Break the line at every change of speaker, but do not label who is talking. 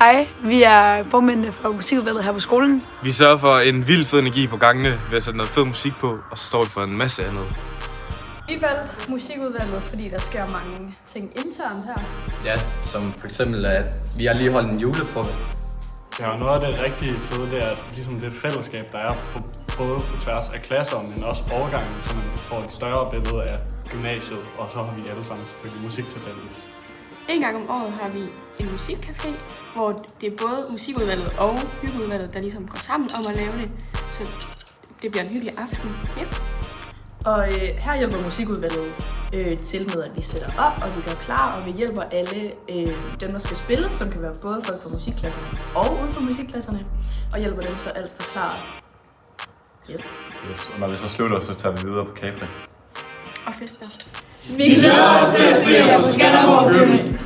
Hej, vi er formændene for musikudvalget her på skolen.
Vi sørger for en vild fed energi på gangene ved at sætte noget fed musik på, og så står vi for en masse andet.
Vi valgte musikudvalget, fordi der sker mange ting internt her.
Ja, som for eksempel, at vi har lige holdt en julefrokost.
Ja, og noget af det rigtig fede, det er ligesom det fællesskab, der er både på tværs af klasser, men også overgangen, så man får et større billede af gymnasiet, og så har vi alle sammen selvfølgelig musik til fælles.
En gang om året har vi en musikcafé, hvor det er både musikudvalget og hyggeudvalget, der ligesom går sammen om at lave det, så det bliver en hyggelig aften. Ja.
Og her hjælper musikudvalget til med, at vi sætter op, og vi gør klar, og vi hjælper alle dem, der skal spille, som kan være både folk fra musikklasserne og uden for musikklasserne, og hjælper dem så alt står klar. Yep.
Yes. Og når vi så slutter, så tager vi videre på Capri.
Og fester.
Vi glæder os til at se jer på Skanderborg Gymnasium.